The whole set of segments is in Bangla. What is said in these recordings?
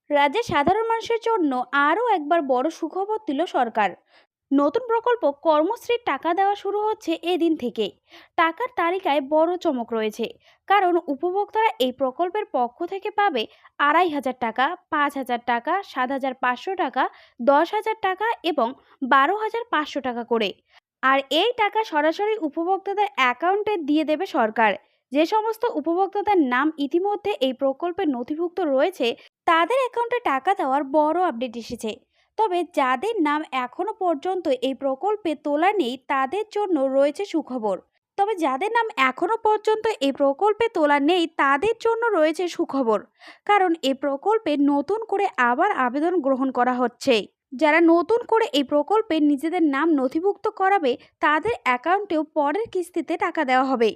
রাজ্যের সাধারণ মানুষের জন্য আরও একবার বড় সুখবর দিল সরকার। নতুন প্রকল্প কর্মশ্রীর টাকা দেওয়া শুরু হচ্ছে এদিন থেকে। টাকার তালিকায় বড় চমক রয়েছে, কারণ উপভোক্তারা এই প্রকল্পের পক্ষ থেকে পাবে 2,500 টাকা, 5,000 টাকা, 7,500 টাকা, 10,000 টাকা এবং 12,500 টাকা করে। আর এই টাকা সরাসরি উপভোক্তাদের অ্যাকাউন্টে দিয়ে দেবে সরকার। যে সমস্ত উপভোক্তাদের নাম ইতিমধ্যে এই প্রকল্পে নথিভুক্ত রয়েছে, তাদের অ্যাকাউন্টে টাকা দেওয়ার বড় আপডেট এসেছে। তবে যাদের নাম এখনো পর্যন্ত এই প্রকল্পে তোলা নেই, তাদের জন্য রয়েছে সুখবর। কারণ এই প্রকল্পে নতুন করে আবার আবেদন গ্রহণ করা হচ্ছে। যারা নতুন করে এই প্রকল্পে নিজেদের নাম নথিভুক্ত করাবে, তাদের অ্যাকাউন্টেও পরের কিস্তিতে টাকা দেওয়া হবে।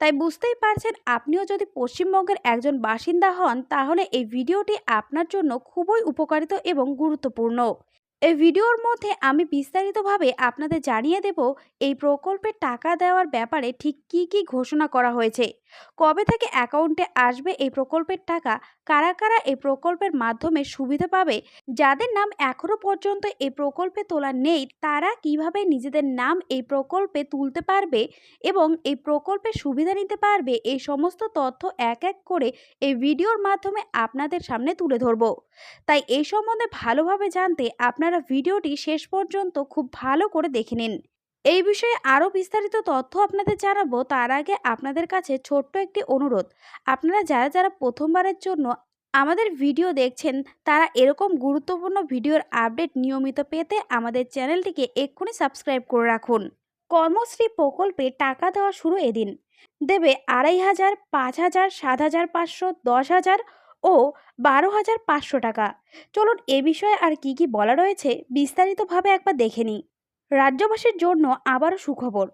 তাই বুঝতেই পারছেন, আপনিও যদি পশ্চিমবঙ্গের একজন বাসিন্দা হন, তাহলে এই ভিডিওটি আপনার জন্য খুবই উপকারিত এবং গুরুত্বপূর্ণ। এই ভিডিওর মধ্যে আমি বিস্তারিতভাবে আপনাদের জানিয়ে দেব এই প্রকল্পের টাকা দেওয়ার ব্যাপারে ঠিক কী কী ঘোষণা করা হয়েছে, কবে থেকে অ্যাকাউন্টে আসবে এই প্রকল্পের টাকা, কারা কারা এই প্রকল্পের মাধ্যমে সুবিধা পাবে, যাদের নাম এখনো পর্যন্ত এই প্রকল্পে তোলা নেই তারা কিভাবে নিজেদের নাম এই প্রকল্পে তুলতে পারবে এবং এই প্রকল্পের সুবিধা নিতে পারবে। এই সমস্ত তথ্য এক এক করে এই ভিডিওর মাধ্যমে আপনাদের সামনে তুলে ধরব। তাই এই সম্বন্ধে ভালোভাবে জানতে আপনারা ভিডিওটি শেষ পর্যন্ত খুব ভালো করে দেখে নিন। এই বিষয়ে আরও বিস্তারিত তথ্য আপনাদের জানাবো, তার আগে আপনাদের কাছে ছোট্ট একটি অনুরোধ। আপনারা যারা যারা প্রথমবারের জন্য আমাদের ভিডিও দেখছেন, তারা এরকম গুরুত্বপূর্ণ ভিডিওর আপডেট নিয়মিত পেতে আমাদের চ্যানেলটিকে এক্ষুনি সাবস্ক্রাইব করে রাখুন। কর্মশ্রী প্রকল্পে টাকা দেওয়া শুরু এদিন। দেবে 2,500, 5,000, 7,500, 10,000 ও 12,500 টাকা। চলুন এ বিষয়ে আর কি কি বলা রয়েছে বিস্তারিতভাবে একবার দেখে নিই। রাজ্যবাসীর জন্য আবারও সুখবর।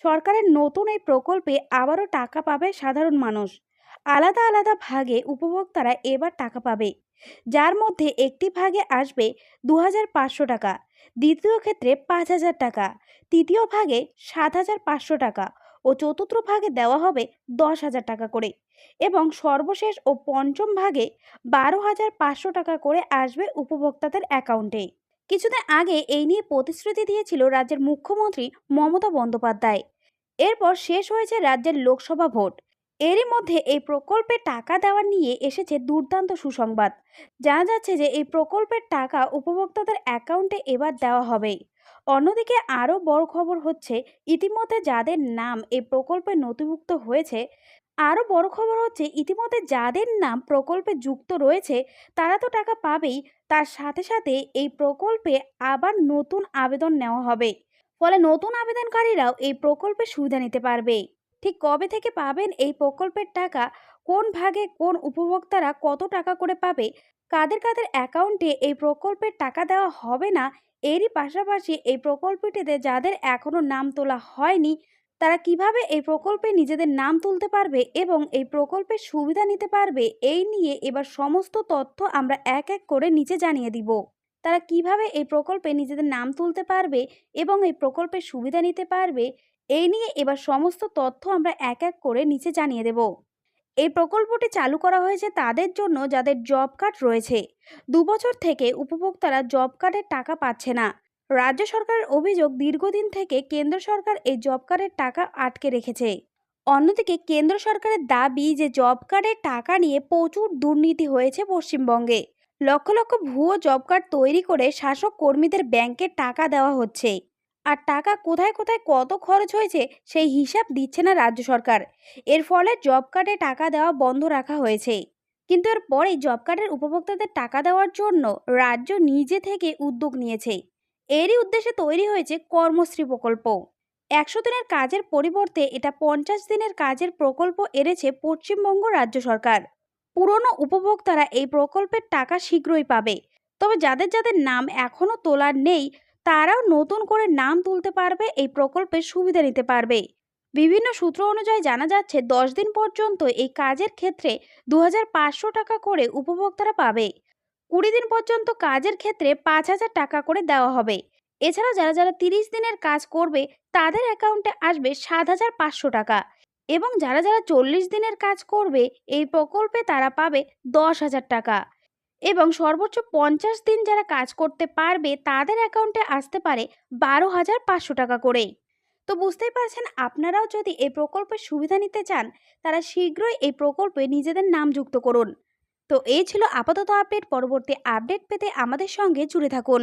সরকারের নতুন এই প্রকল্পে আবারও টাকা পাবে সাধারণ মানুষ। আলাদা আলাদা ভাগে উপভোক্তারা এবার টাকা পাবে, যার মধ্যে একটি ভাগে আসবে 2,500 টাকা, দ্বিতীয় ক্ষেত্রে 5,000 টাকা, তৃতীয় ভাগে 7,500 টাকা ও চতুর্থ ভাগে দেওয়া হবে 10,000 টাকা করে এবং সর্বশেষ ও পঞ্চম ভাগে 12,500 টাকা করে আসবে উপভোক্তাদের অ্যাকাউন্টে। কিছুদিন আগে এই নিয়ে প্রতিশ্রুতি দিয়েছিল রাজ্যের মুখ্যমন্ত্রী মমতা বন্দ্যোপাধ্যায়। এরপর শেষ হয়েছে রাজ্যের লোকসভা ভোট। এরই মধ্যে এই প্রকল্পে টাকা দেওয়া নিয়ে এসেছে দুর্দান্ত সুসংবাদ। জানা যাচ্ছে যে এই প্রকল্পের টাকা উপভোক্তাদের অ্যাকাউন্টে এবার দেওয়া হবে। অন্যদিকে আরও বড় খবর হচ্ছে, ইতিমধ্যে যাদের নাম এই প্রকল্পে নথিভুক্ত হয়েছে, ইতিমধ্যে যাদের নাম প্রকল্পে যুক্ত রয়েছে, তারা তো টাকা পাবেই, তার সাথে সাথে এই প্রকল্পে আবার নতুন আবেদন নেওয়া হবে। ফলে নতুন আবেদনকারীরাও এই প্রকল্পের সুবিধা নিতে পারবে। ঠিক কবে থেকে পাবেন এই প্রকল্পের টাকা, কোন ভাগে কোন উপভোক্তারা কত টাকা করে পাবে, কাদের কাদের অ্যাকাউন্টে এই প্রকল্পের টাকা দেওয়া হবে না, এরই পাশাপাশি এই প্রকল্পটিতে যাদের এখনো নাম তোলা হয়নি, তারা কিভাবে এই প্রকল্পে নিজেদের নাম তুলতে পারবে এবং এই প্রকল্পের সুবিধা নিতে পারবে, এই নিয়ে এবার সমস্ত তথ্য আমরা এক এক করে নিচে জানিয়ে দিব। তারা কিভাবে এই প্রকল্পে নিজেদের নাম তুলতে পারবে এবং এই প্রকল্পের সুবিধা নিতে পারবে, এই নিয়ে এবার সমস্ত তথ্য আমরা এক এক করে নিচে জানিয়ে দেব। এই প্রকল্পটি চালু করা হয়েছে তাদের জন্য যাদের জব কার্ড রয়েছে। 2 বছর থেকে উপভোক্তারা জব কার্ডের টাকা পাচ্ছে না। রাজ্য সরকারের অভিযোগ, দীর্ঘদিন থেকে কেন্দ্র সরকার এই জব কার্ডের টাকা আটকে রেখেছে। অন্যদিকে কেন্দ্র সরকারের দাবি যে জব কার্ডের টাকা নিয়ে প্রচুর দুর্নীতি হয়েছে পশ্চিমবঙ্গে। লক্ষ লক্ষ ভুয়ো জব কার্ড তৈরি করে শাসক কর্মীদের ব্যাংকে টাকা দেওয়া হচ্ছে। আর টাকা কোথায় কোথায় কত খরচ হয়েছে সেই হিসাব দিচ্ছে না রাজ্য সরকার। এর ফলে জব কার্ডে টাকা দেওয়া বন্ধ রাখা হয়েছে। কিন্তু এর পরে জব কার্ডের উপভোক্তাদের টাকা দেওয়ার জন্য রাজ্য নিজে থেকে উদ্যোগ নিয়েছে। এরই উদ্দেশ্যে তৈরি হয়েছে কর্মশ্রী প্রকল্প। 100 দিনের কাজের পরিবর্তে এটা 50 দিনের কাজের প্রকল্প এনেছে পশ্চিমবঙ্গ রাজ্য সরকার। পুরনো উপভোক্তারা এই প্রকল্পের টাকা শীঘ্রই পাবে। তবে যাদের যাদের নাম এখনো তোলা নেই, তারাও নতুন করে নাম তুলতে পারবে, এই প্রকল্পের সুবিধা নিতে পারবে। বিভিন্ন সূত্র অনুযায়ী জানা যাচ্ছে, 10 দিন পর্যন্ত এই কাজের ক্ষেত্রে 2,500 টাকা করে উপভোক্তারা পাবে। 20 দিন পর্যন্ত কাজের ক্ষেত্রে 5,000 টাকা করে দেওয়া হবে। এছাড়াও যারা যারা 30 দিনের কাজ করবে, তাদের অ্যাকাউন্টে আসবে 7,500 টাকা এবং যারা যারা 40 দিনের কাজ করবে, এই প্রকল্পে তারা পাবে 10,000 টাকা। এবং সর্বোচ্চ 50 দিন যারা কাজ করতে পারবে তাদের অ্যাকাউন্টে আসতে পারে 12,500 টাকা করে। তো বুঝতেই পারছেন, আপনারাও যদি এই প্রকল্পের সুবিধা নিতে চান, তারা শীঘ্রই এই প্রকল্পে নিজেদের নাম যুক্ত করুন। তো এই ছিল আপাতত আপডেট। পরবর্তী আপডেট পেতে আমাদের সঙ্গে জুড়ে থাকুন।